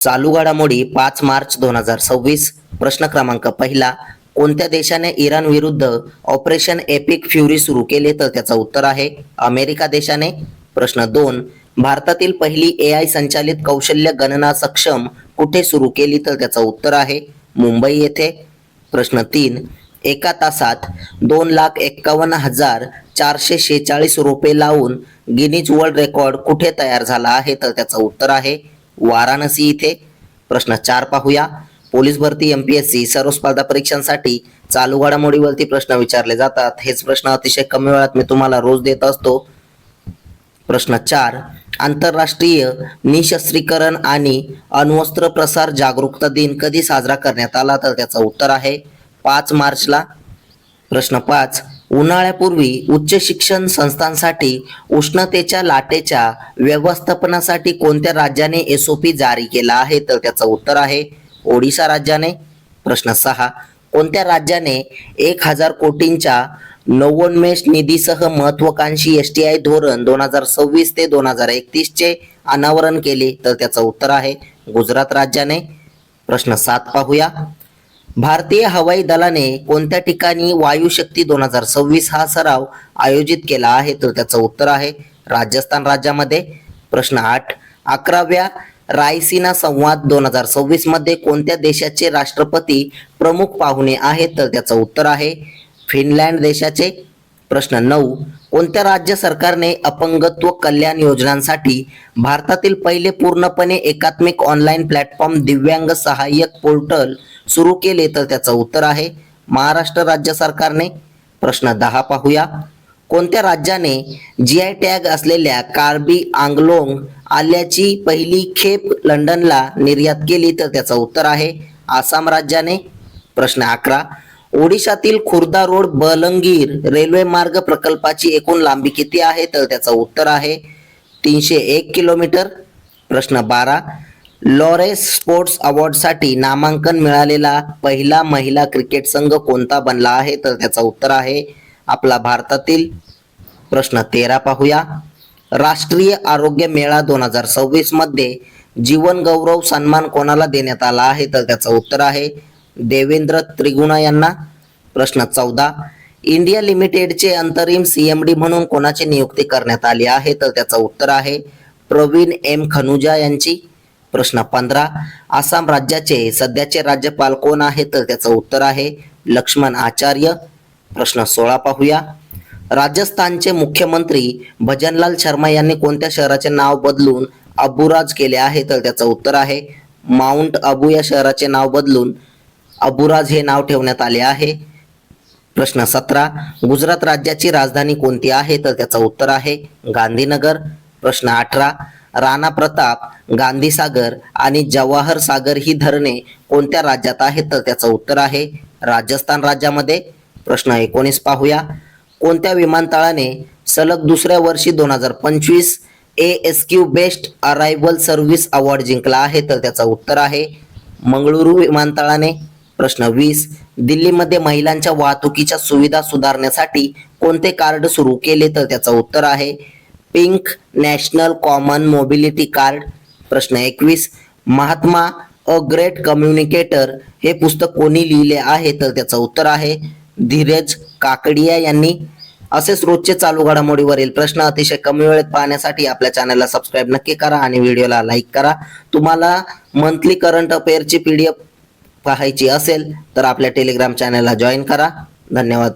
चालू घडामोडी 5 मार्च 2026. प्रश्न क्रमांक पहिला. कोणत्या देशाने इराण विरुद्ध ऑपरेशन एपिक फ्युरी सुरू केले? तर त्याचं उत्तर आहे अमेरिका देशाने. प्रश्न 2. भारतातील पहिली AI संचालित कौशल्य गणना सक्षम कुठे सुरू केली? तर त्याचं उत्तर आहे मुंबई येथे. प्रश्न 3. एका तासात 2,51,446 रोपे लावून गिनीज वर्ल्ड रेकॉर्ड कुठे तयार झाला आहे? तर त्याचं उत्तर आहे वाराणसी इथे. प्रश्न 4 पाहूया. पोलीस भरती MPSC सर्व स्पर्धा परीक्षांसाठी चालू घडामोडीवरती प्रश्न विचारले जातात. हेच प्रश्न अतिशय कमी वेळात मी तुम्हाला रोज देत असतो. प्रश्न 4. आंतरराष्ट्रीय निशस्त्रीकरण आणि अण्वस्त्र प्रसार जागरूकता दिन कधी साजरा करण्यात आला? तर त्याचं उत्तर आहे 5 मार्चला. प्रश्न 5. उन्हाळ्यापूर्वी उच्च शिक्षण संस्थांसाठी उष्णतेच्या लाटेच्या व्यवस्थापनासाठी कोणत्या राज्याने SOP जारी केला आहे? तर त्याचं उत्तर आहे ओडिशा राज्याने. प्रश्न 6. कोणत्या राज्याने 1,000 कोटींच्या नवोन्मेष निधीसह महत्वाकांक्षी STI धोरण 2026 ते 2031 चे अनावरण केले? तर त्याचं उत्तर आहे गुजरात राज्याने. प्रश्न 7 पाहूया. भारतीय हवाई दलाने कोणत्या ठिकाणी वायुशक्ती 2026 हा सराव आयोजित केला आहे? तर त्याचं उत्तर आहे राजस्थान राज्यामध्ये. प्रश्न 8. 11व्या रायसीना संवाद 2026 मध्ये कोणत्या देशाचे राष्ट्रपती प्रमुख पाहुणे आहेत? तर त्याचं उत्तर आहे फिनलँड देशाचे. प्रश्न 9. कोणत्या राज्य सरकारने अपंगत्व कल्याण योजनांसाठी भारतातील पहिले पूर्णपणे एकात्मिक ऑनलाईन प्लॅटफॉर्म दिव्यांग सहाय्यक पोर्टल सुरू केले? तर त्याचं उत्तर आहे महाराष्ट्र राज्य सरकारने. प्रश्न 10 पाहूया. कोणत्या राज्याने GI टॅग असलेल्या कार्बी आंगलोंग आल्याची पहिली खेप लंडनला निर्यात केली? तर त्याचं उत्तर आहे आसाम राज्याने. प्रश्न 11. ओडिशातील खुर्दा रोड बलंगीर रेल्वे मार्ग प्रकल्पाची एकूण लांबी किती आहे? तर त्याचं उत्तर आहे 301 किलोमीटर. प्रश्न 12. लॉरेस स्पोर्ट्स अवॉर्डसाठी नामांकन मिळालेला पहिला महिला क्रिकेट संघ कोणता बनला आहे? तर त्याचं उत्तर आहे आपला भारतातील. प्रश्न 13 पाहूया. राष्ट्रीय आरोग्य मेळा 2026 मध्ये जीवन गौरव सन्मान कोणाला देण्यात आला आहे? तर त्याचं उत्तर आहे देवेंद्र त्रिगुणा यांना. प्रश्न 14. इंडिया लिमिटेडचे अंतरिम CMD म्हणून कोणाची नियुक्ती करण्यात आली आहे? तर त्याचं उत्तर आहे प्रवीण M खनुजा यांची. प्रश्न 15. आसाम राज्याचे सध्याचे राज्यपाल कोण आहेत? तर त्याचं उत्तर आहे लक्ष्मण आचार्य. प्रश्न 16 पाहूया. राजस्थानचे मुख्यमंत्री भजनलाल शर्मा यांनी कोणत्या शहराचे नाव बदलून अबुराज केले आहे? तर त्याचं उत्तर आहे माउंट अबू या शहराचे नाव बदलून अबुराज हे नाव ठेवण्यात आले आहे. प्रश्न 17. गुजरात राज्याची राजधानी कोणती आहे? तर त्याचं उत्तर आहे गांधीनगर. प्रश्न 18. राणा प्रताप, गांधीसागर आणि जवाहर सागर ही धरणे कोणत्या राज्यात आहेत? तर त्याचं उत्तर आहे राजस्थान राज्यामध्ये. प्रश्न 19 पाहूया. कोणत्या विमानतळाने सलग दुसऱ्या वर्षी 2025 ASQ best arrival service award जिंकला आहे? तर त्याचं उत्तर आहे मंगळुरू विमानतळाने. प्रश्न 20. दिल्लीमध्ये महिलांच्या वाहतुकीच्या सुविधा सुधारण्यासाठी कोणते कार्ड सुरू केले? तर त्याचं उत्तर आहे pink national common mobility card. प्रश्न 21. महात्मा अ ग्रेट कम्युनिकेटर हे पुस्तक कोणी लिहिले आहे? तर त्याचं उत्तर आहे धीरज काकडिया यांनी. असेच रोजचे चालू घडामोडीवरील प्रश्न अतिशय कमी वेळेत पाहण्यासाठी आपल्या चॅनलला सबस्क्राईब नक्की करा आणि व्हिडिओला लाईक करा. तुम्हाला मंथली करंट अफेअरची PDF पाहायची असेल तर आपल्या टेलिग्राम चॅनलला जॉईन करा. धन्यवाद.